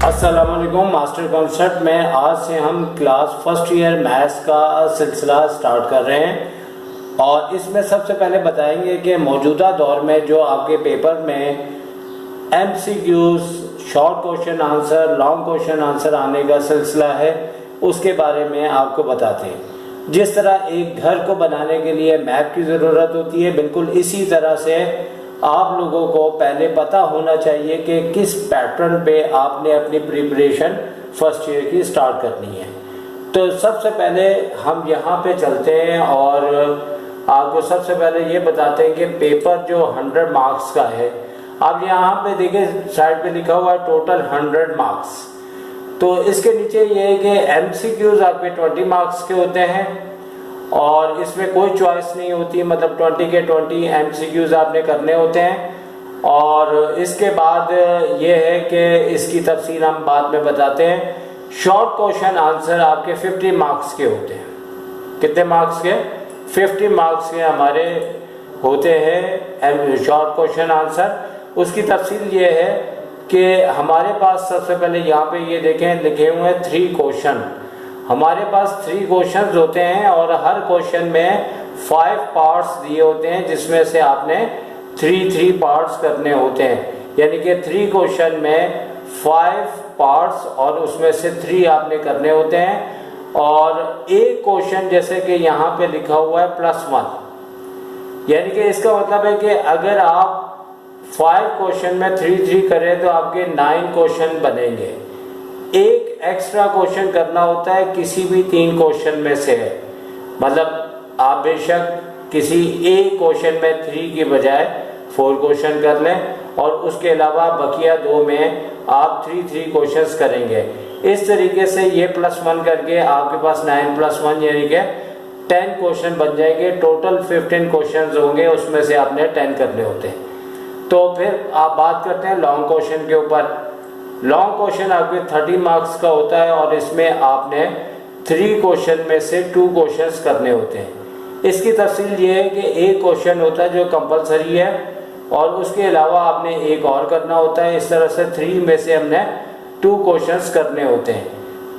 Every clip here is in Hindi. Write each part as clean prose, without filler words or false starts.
अस्सलाम वालेकुम। मास्टर कॉन्सेप्ट में आज से हम क्लास फर्स्ट ईयर मैथ्स का सिलसिला स्टार्ट कर रहे हैं और इसमें सबसे पहले बताएंगे कि मौजूदा दौर में जो आपके पेपर में MCQs, short question answer, long question answer आने का सिलसिला है उसके बारे में आपको बताते हैं। जिस तरह एक घर को बनाने के लिए मैप की ज़रूरत होती है, बिल्कुल इसी तरह से आप लोगों को पहले पता होना चाहिए कि किस पैटर्न पे आपने अपनी प्रिपरेशन फर्स्ट ईयर की स्टार्ट करनी है। तो सबसे पहले हम यहाँ पे चलते हैं और आपको सबसे पहले ये बताते हैं कि पेपर जो 100 मार्क्स का है, अब यहाँ पे देखिए साइड पे लिखा हुआ है टोटल 100 मार्क्स। तो इसके नीचे ये है कि एमसीक्यूज आपके 20 मार्क्स के होते हैं और इसमें कोई चॉइस नहीं होती, मतलब 20 के 20 एमसीक्यूज आपने करने होते हैं। और इसके बाद ये है कि इसकी तफसील हम बाद में बताते हैं। शॉर्ट क्वेश्चन आंसर आपके 50 मार्क्स के होते हैं। कितने मार्क्स के? 50 मार्क्स के हमारे होते हैं शॉर्ट क्वेश्चन आंसर। उसकी तफसील ये है कि हमारे पास सबसे पहले यहाँ पे ये देखें लिखे हुए हैं 3 क्वेश्चन। हमारे पास 3 क्वेश्चंस होते हैं और हर क्वेश्चन में 5 पार्ट्स दिए होते हैं, जिसमें से आपने 3 पार्ट्स करने होते हैं। यानी कि 3 क्वेश्चन में 5 पार्ट्स और उसमें से 3 आपने करने होते हैं। और एक क्वेश्चन जैसे कि यहाँ पे लिखा हुआ है +1, यानी कि इसका मतलब है कि अगर आप 5 क्वेश्चन में 3 करें तो आपके 9 क्वेश्चन बनेंगे। एक एक्स्ट्रा क्वेश्चन करना होता है किसी भी 3 क्वेश्चन में से, मतलब आप बेशक किसी एक क्वेश्चन में 3 की बजाय 4 क्वेश्चन कर लें और उसके अलावा बकिया 2 में आप 3 क्वेश्चंस करेंगे। इस तरीके से ये +1 करके आपके पास 9 + 1 यानी कि 10 क्वेश्चन बन जाएंगे। टोटल 15 क्वेश्चन होंगे, उसमें से आपने 10 करने होते हैं। तो फिर आप बात करते हैं लॉन्ग क्वेश्चन के ऊपर। लॉन्ग क्वेश्चन आपके 30 मार्क्स का होता है और इसमें आपने 3 क्वेश्चन में से 2 क्वेश्चंस करने होते हैं। इसकी तफसील ये है कि एक क्वेश्चन होता है जो कंपलसरी है और उसके अलावा आपने एक और करना होता है। इस तरह से 3 में से हमने 2 क्वेश्चंस करने होते हैं।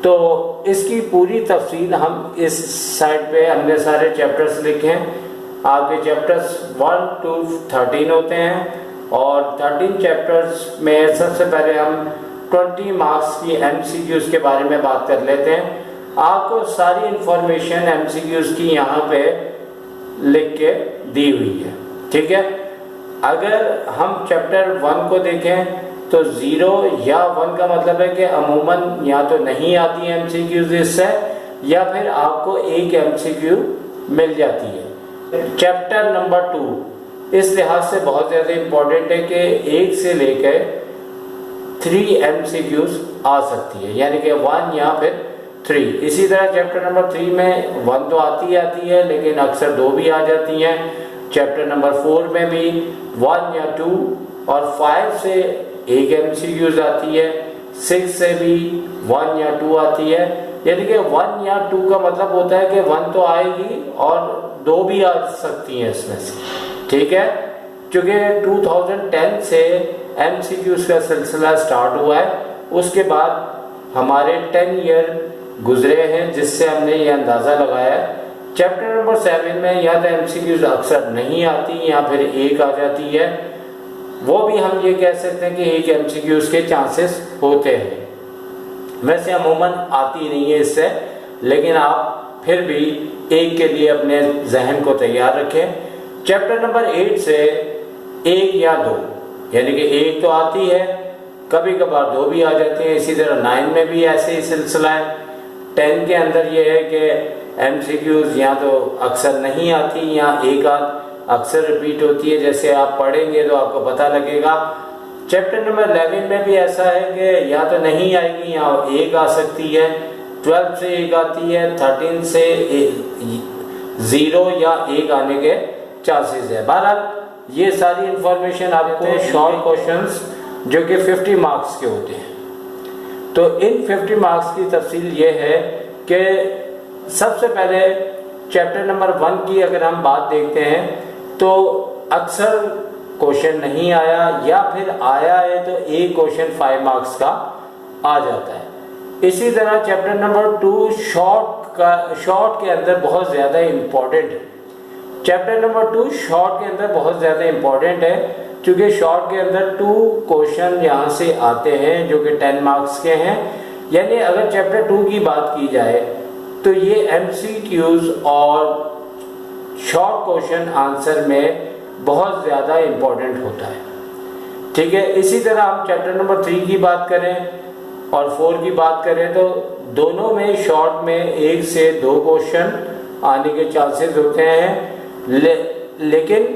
तो इसकी पूरी तफसील हम इस साइड पे हमने सारे चैप्टर्स लिखे हैं। आपके चैप्टर्स 1 to 13 होते हैं और 13 चैप्टर्स में सबसे पहले हम 20 मार्क्स की एमसीक्यूज के बारे में बात कर लेते हैं। आपको सारी इंफॉर्मेशन एमसीक्यूज की यहाँ पे लिख के दी हुई है, ठीक है। अगर हम चैप्टर 1 को देखें तो 0 या 1 का मतलब है कि अमूमन या तो नहीं आती है एमसीक्यूज इससे, या फिर आपको एक एमसीक्यू मिल जाती है। चैप्टर नंबर 2 इस लिहाज से बहुत ज़्यादा इम्पोर्टेंट है कि 1 से लेकर 3 एमसीक्यूज आ सकती है, यानी कि 1 या फिर 3। इसी तरह चैप्टर नंबर 3 में 1 तो आती है लेकिन अक्सर 2 भी आ जाती हैं। चैप्टर नंबर 4 में भी 1 या 2 और 5 से 1 एमसीक्यूज आती है। 6 से भी 1 या 2 आती है, यानी कि 1 या 2 का मतलब होता है कि 1 तो आएगी और 2 भी आ सकती हैं इसमें से, ठीक है। चूँकि 2010 से एमसीक्यूज का सिलसिला स्टार्ट हुआ है, उसके बाद हमारे 10 ईयर गुजरे हैं, जिससे हमने ये अंदाज़ा लगाया है। चैप्टर नंबर 7 में या तो एमसीक्यूज अक्सर नहीं आती या फिर एक आ जाती है। वो भी हम ये कह सकते हैं कि एक एमसीक्यूज के चांसेस होते हैं। वैसे अमूमन आती नहीं है इससे, लेकिन आप फिर भी एक के लिए अपने जहन को तैयार रखें। चैप्टर नंबर 8 से 1 या 2, यानी कि 1 तो आती है, कभी कभार 2 भी आ जाती है। इसी तरह 9 में भी ऐसे ही सिलसिला है। 10 के अंदर ये है कि एमसीक्यूज या तो अक्सर नहीं आती या एक अक्सर रिपीट होती है। जैसे आप पढ़ेंगे तो आपको पता लगेगा। चैप्टर नंबर 11 में भी ऐसा है कि या तो नहीं आएगी या एक आ सकती है। 12 से एक आती है, 13 से 0 या 1 आने के चांसेस है। बहरहाल ये सारी इंफॉर्मेशन आपको शॉर्ट क्वेश्चंस जो कि 50 मार्क्स के होते हैं। तो इन 50 मार्क्स की तफसील ये है कि सबसे पहले चैप्टर नंबर 1 की अगर हम बात देखते हैं तो अक्सर क्वेश्चन नहीं आया या फिर आया है तो एक क्वेश्चन 5 मार्क्स का आ जाता है। इसी तरह चैप्टर नंबर 2 शॉर्ट के अंदर बहुत ज़्यादा इम्पोर्टेंट है। चैप्टर नंबर 2 शॉर्ट के अंदर बहुत ज़्यादा इम्पोर्टेंट है, क्योंकि शॉर्ट के अंदर 2 क्वेश्चन यहाँ से आते हैं जो कि 10 मार्क्स के हैं। यानी अगर चैप्टर 2 की बात की जाए तो ये MCQs और शॉर्ट क्वेश्चन आंसर में बहुत ज़्यादा इम्पोर्टेंट होता है। ठीक है, इसी तरह हम चैप्टर नंबर 3 की बात करें और 4 की बात करें तो दोनों में शॉर्ट में 1 से 2 क्वेश्चन आने के चांसेस होते हैं। लेकिन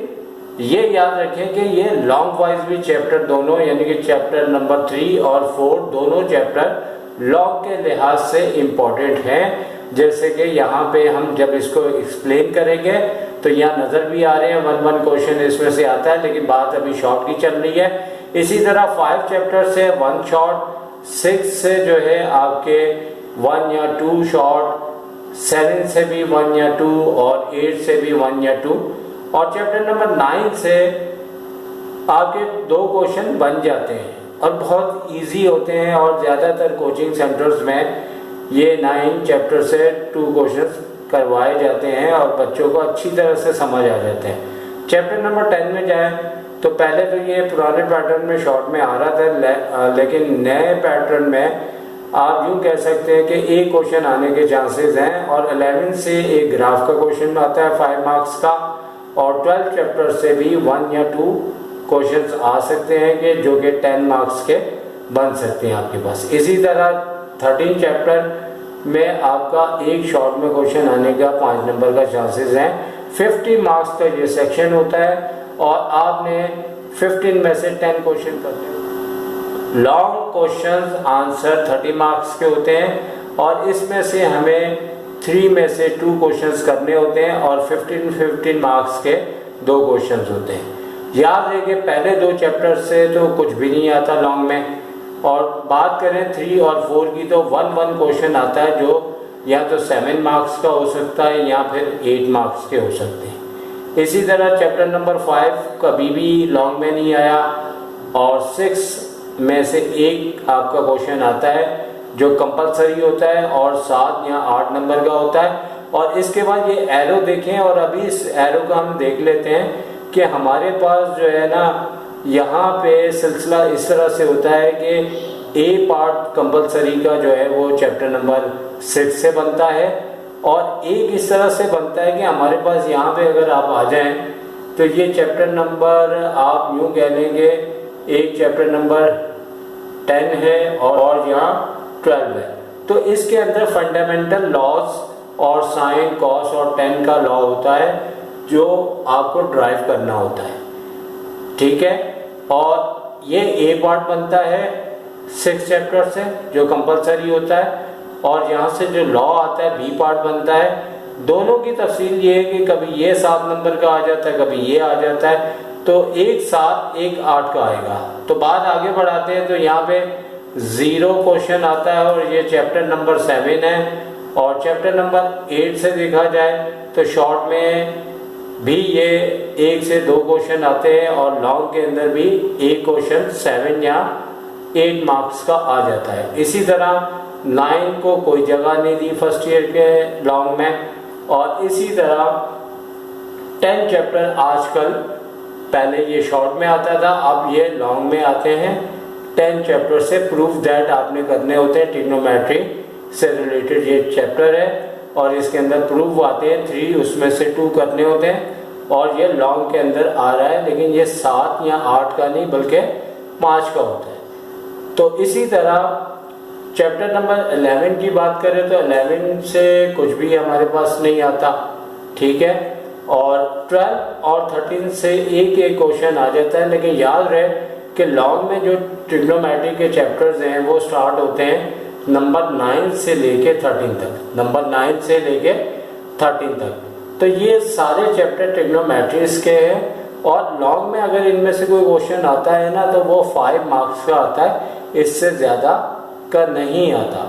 ये याद रखें कि ये लॉन्ग वाइज भी चैप्टर दोनों, यानी कि चैप्टर नंबर 3 और 4 दोनों चैप्टर लॉन्ग के लिहाज से इम्पोर्टेंट हैं। जैसे कि यहाँ पे हम जब इसको एक्सप्लेन करेंगे तो यहाँ नज़र भी आ रहे हैं 1 क्वेश्चन इसमें से आता है, लेकिन बात अभी शॉर्ट की चल रही है। इसी तरह 5 चैप्टर से 1 शॉर्ट, 6 से जो है आपके 1 या 2 शॉर्ट, 7 से भी 1 या 2 और 8 से भी 1 या 2 और चैप्टर नंबर 9 से आपके 2 क्वेश्चन बन जाते हैं और बहुत इजी होते हैं। और ज़्यादातर कोचिंग सेंटर्स में ये 9 चैप्टर से 2 क्वेश्चन करवाए जाते हैं और बच्चों को अच्छी तरह से समझ आ जाते हैं। चैप्टर नंबर 10 में जाए तो पहले तो ये पुराने पैटर्न में शॉर्ट में आ रहा था, लेकिन नए पैटर्न में आप यूँ कह सकते हैं कि एक क्वेश्चन आने के चांसेस हैं। और 11 से एक ग्राफ का क्वेश्चन आता है 5 मार्क्स का और 12 चैप्टर से भी 1 या 2 क्वेश्चंस आ सकते हैं कि जो कि 10 मार्क्स के बन सकते हैं आपके पास। इसी तरह 13 चैप्टर में आपका एक शॉर्ट में क्वेश्चन आने का 5 नंबर का चांसेस है। 50 मार्क्स का ये सेक्शन होता है और आपने 15 में से 10 क्वेश्चन करने हैं। लॉन्ग क्वेश्चंस आंसर 30 मार्क्स के होते हैं और इसमें से हमें 3 में से 2 क्वेश्चंस करने होते हैं और 15 मार्क्स के 2 क्वेश्चंस होते हैं। याद रहे कि पहले 2 चैप्टर से तो कुछ भी नहीं आता लॉन्ग में, और बात करें 3 और 4 की तो 1 क्वेश्चन आता है जो या तो 7 मार्क्स का हो सकता है या फिर 8 मार्क्स के हो सकते हैं। इसी तरह चैप्टर नंबर 5 कभी भी लॉन्ग में नहीं आया और 6 में से एक आपका क्वेश्चन आता है जो कंपलसरी होता है और 7 या 8 नंबर का होता है। और इसके बाद ये एरो देखें और अभी इस एरो का हम देख लेते हैं कि हमारे पास जो है ना यहाँ पे सिलसिला इस तरह से होता है कि ए पार्ट कंपलसरी का जो है वो चैप्टर नंबर 6 से बनता है और एक इस तरह से बनता है कि हमारे पास यहाँ पे अगर आप आ जाएं तो ये चैप्टर नंबर आप यूँ कह लेंगे एक चैप्टर नंबर 10 है और यहाँ 12 है। तो इसके अंदर फंडामेंटल लॉज और साइन कॉस और टेन का लॉ होता है जो आपको ड्राइव करना होता है। ठीक है, और ये ए पार्ट बनता है 6 चैप्टर से जो कंपलसरी होता है और यहाँ से जो लॉ आता है बी पार्ट बनता है। दोनों की तफसील ये है कि कभी ये 7 नंबर का आ जाता है, कभी ये आ जाता है, तो एक 7 एक 8 का आएगा। तो बात आगे बढ़ाते हैं तो यहाँ पे 0 क्वेश्चन आता है और ये चैप्टर नंबर 7 है। और चैप्टर नंबर 8 से देखा जाए तो शॉर्ट में भी ये 1 से 2 क्वेश्चन आते हैं और लॉन्ग के अंदर भी एक क्वेश्चन 7 या 8 मार्क्स का आ जाता है। इसी तरह 9 को कोई जगह नहीं दी फर्स्ट ईयर के लॉन्ग में। और इसी तरह 10 चैप्टर आजकल पहले ये शॉर्ट में आता था, अब ये लॉन्ग में आते हैं। 10 चैप्टर से प्रूफ दैट आपने करने होते हैं, ट्रिग्नोमेट्री से रिलेटेड ये चैप्टर है और इसके अंदर प्रूफ आते हैं 3, उसमें से 2 करने होते हैं और ये लॉन्ग के अंदर आ रहा है, लेकिन ये 7 या 8 का नहीं बल्कि 5 का होता है। तो इसी तरह चैप्टर नंबर 11 की बात करें तो 11 से कुछ भी हमारे पास नहीं आता, ठीक है। और 12 और 13 से एक क्वेश्चन आ जाता है, लेकिन याद रहे कि लॉन्ग में जो ट्रिग्नोमेट्री के चैप्टर्स हैं वो स्टार्ट होते हैं नंबर 9 से लेके 13 तक, नंबर 9 से लेके 13 तक। तो ये सारे चैप्टर ट्रिग्नोमेट्रीज के हैं और लॉन्ग में अगर इनमें से कोई क्वेश्चन आता है ना तो वो 5 मार्क्स का आता है, इससे ज़्यादा का नहीं आता।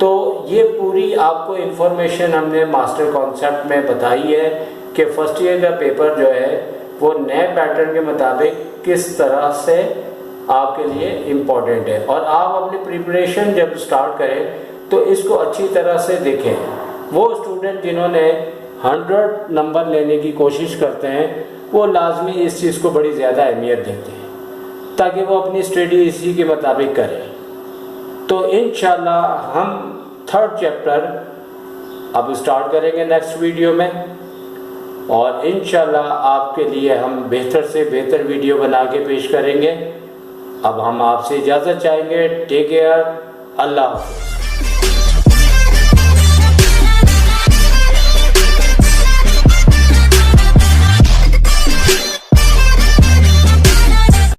तो ये पूरी आपको इन्फॉर्मेशन हमने मास्टर कॉन्सेप्ट में बताई है कि फर्स्ट ईयर का पेपर जो है वो नए पैटर्न के मुताबिक किस तरह से आपके लिए इम्पोर्टेंट है। और आप अपनी प्रिपरेशन जब स्टार्ट करें तो इसको अच्छी तरह से देखें। वो स्टूडेंट जिन्होंने 100 नंबर लेने की कोशिश करते हैं वो लाजमी इस चीज़ को बड़ी ज़्यादा अहमियत देते हैं ताकि वो अपनी स्टडी इसी के मुताबिक करें। तो इंशाल्लाह हम 3rd चैप्टर अब स्टार्ट करेंगे नेक्स्ट वीडियो में, और इंशाल्लाह आपके लिए हम बेहतर से बेहतर वीडियो बना के पेश करेंगे। अब हम आपसे इजाज़त चाहेंगे। टेक केयर, अल्लाह हाफ़िज़।